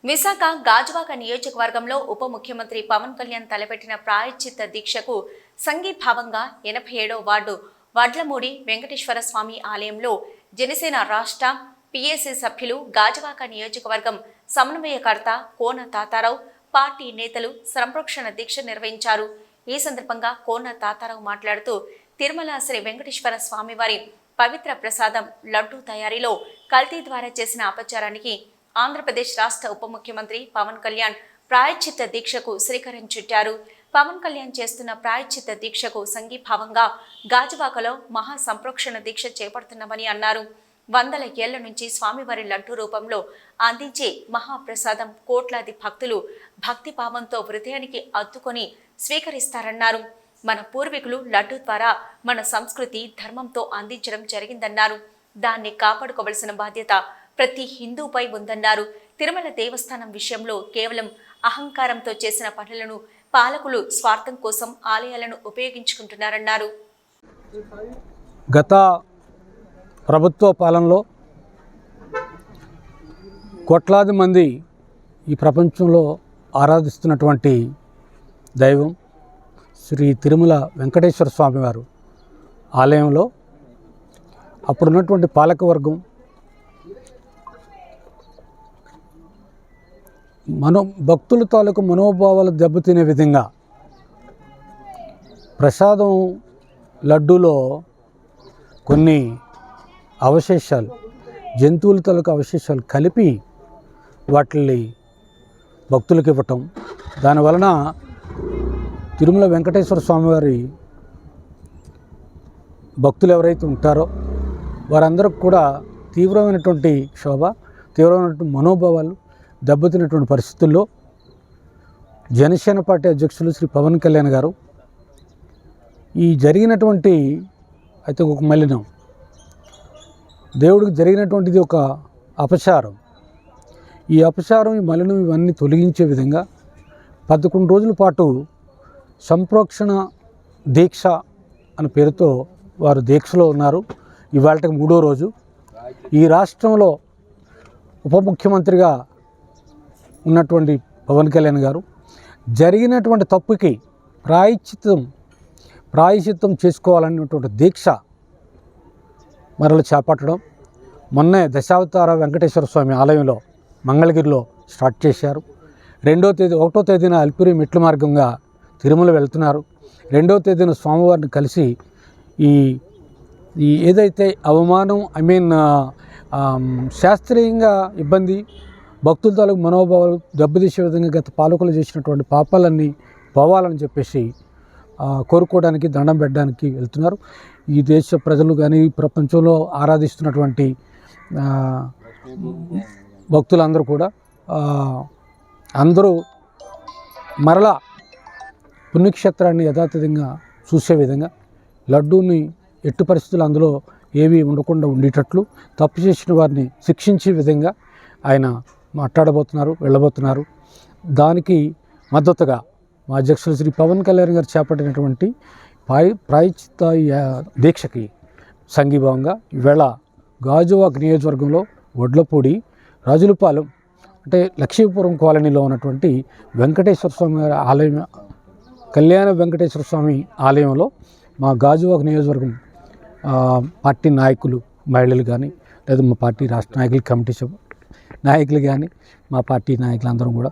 విశాఖ గాజువాక నియోజకవర్గంలో ఉప ముఖ్యమంత్రి పవన్ కళ్యాణ్ తలపెట్టిన ప్రాయశ్చిత్త దీక్షకు సంఘీభావంగా 87వ వార్డు వడ్లమూడి వెంకటేశ్వర స్వామి ఆలయంలో జనసేన రాష్ట్ర పిఎస్సి సభ్యులు గాజువాక నియోజకవర్గం సమన్వయకర్త కోన తాతారావు పార్టీ నేతలు సంరక్షణ దీక్ష నిర్వహించారు. ఈ సందర్భంగా కోన తాతారావు మాట్లాడుతూ తిరుమల శ్రీ వెంకటేశ్వర స్వామివారి పవిత్ర ప్రసాదం లడ్డూ తయారీలో కల్తీ ద్వారా చేసిన అపచారానికి ఆంధ్రప్రదేశ్ రాష్ట్ర ఉప ముఖ్యమంత్రి పవన్ కళ్యాణ్ ప్రాయశ్చిత్త దీక్షకు శ్రీకారం చుట్టారు. పవన్ కళ్యాణ్ చేస్తున్న ప్రాయశ్చిత్త దీక్షకు సంఘీభావంగా గాజువాకలో మహా సంప్రోక్షణ దీక్ష చేపడుతున్నామని అన్నారు. వందల ఏళ్ల నుంచి స్వామివారి లడ్డూ రూపంలో అందించే మహాప్రసాదం కోట్లాది భక్తులు భక్తిభావంతో హృదయానికి అద్దుకొని స్వీకరిస్తారన్నారు. మన పూర్వీకులు లడ్డూ ద్వారా మన సంస్కృతి ధర్మంతో అందించడం జరిగిందన్నారు. దాన్ని కాపాడుకోవలసిన బాధ్యత ప్రతి హిందూపై ఉందన్నారు. తిరుమల దేవస్థానం విషయంలో కేవలం అహంకారంతో చేసిన పనులను పాలకులు స్వార్థం కోసం ఆలయాలను ఉపయోగించుకుంటున్నారన్నారు. గత ప్రభుత్వ పాలనలో కోట్లాది మంది ఈ ప్రపంచంలో ఆరాధిస్తున్నటువంటి దైవం శ్రీ తిరుమల వెంకటేశ్వర స్వామివారు ఆలయంలో అప్పుడున్నటువంటి పాలకవర్గం భక్తుల తాలూకు మనోభావాలు దెబ్బతినే విధంగా ప్రసాదం లడ్డూలో కొన్ని అవశేషాలు జంతువుల తాలూకు అవశేషాలు కలిపి వాటిని భక్తులకు ఇవ్వటం, దానివలన తిరుమల వెంకటేశ్వర స్వామివారి భక్తులు ఎవరైతే ఉంటారో వారందరికి కూడా తీవ్రమైనటువంటి క్షోభ, తీవ్రమైనటువంటి మనోభావాలు దెబ్బతిన్నటువంటి పరిస్థితుల్లో జనసేన పార్టీ అధ్యక్షులు శ్రీ పవన్ కళ్యాణ్ గారు ఈ జరిగినటువంటి అయితే ఒక మలినం, దేవుడికి జరిగినటువంటిది ఒక అపచారం, ఈ అపచారం ఈ మలినం ఇవన్నీ తొలగించే విధంగా 11 రోజుల పాటు సంప్రోక్షణ దీక్ష అనే పేరుతో వారు దీక్షలో ఉన్నారు. ఇవాళకి 3వ రోజు. ఈ రాష్ట్రంలో ఉప ముఖ్యమంత్రిగా ఉన్నటువంటి పవన్ కళ్యాణ్ గారు జరిగినటువంటి తప్పుకి ప్రాయశ్చిత్తం చేసుకోవాలనేటువంటి దీక్ష మరల చేపట్టడం మొన్నే దశావతార వెంకటేశ్వర స్వామి ఆలయంలో మంగళగిరిలో స్టార్ట్ చేశారు. 1వ తేదీన అల్పిరి మెట్ల మార్గంగా తిరుమల వెళ్తున్నారు. 2వ తేదీన స్వామివారిని కలిసి ఈ ఏదైతే అవమానం శాస్త్రీయంగా ఇబ్బంది, భక్తుల తాలూకు మనోభావాలు దెబ్బతీసే విధంగా గత పాలకులు చేసినటువంటి పాపాలన్నీ పోవాలని చెప్పేసి కోరుకోవడానికి, దండం పెట్టడానికి వెళ్తున్నారు. ఈ దేశ ప్రజలు కానీ ప్రపంచంలో ఆరాధిస్తున్నటువంటి భక్తులందరూ కూడా అందరూ మరలా పుణ్యక్షేత్రాన్ని యథాతథంగా చూసే విధంగా లడ్డూని ఎట్టి పరిస్థితులు అందులో ఏవి ఉండకుండా ఉండేటట్లు తప్పు చేసిన వారిని శిక్షించే విధంగా ఆయన వెళ్ళబోతున్నారు. దానికి మద్దతుగా మా అధ్యక్షులు శ్రీ పవన్ కళ్యాణ్ గారు చేపట్టినటువంటి ప్రాయశ్చిత్త దీక్షకి సంఘీభావంగా ఈవేళ గాజువాక నియోజకవర్గంలో వడ్లపూడి రాజులపాలెం అంటే లక్ష్మీపురం కాలనీలో ఉన్నటువంటి వెంకటేశ్వర స్వామి ఆలయం, కళ్యాణ వెంకటేశ్వర స్వామి ఆలయంలో మా గాజువాక నియోజకవర్గం పార్టీ నాయకులు, మహిళలు కానీ లేదా మా పార్టీ రాష్ట్ర నాయకులు, కమిటీ నాయకులు కానీ మా పార్టీ నాయకులందరం కూడా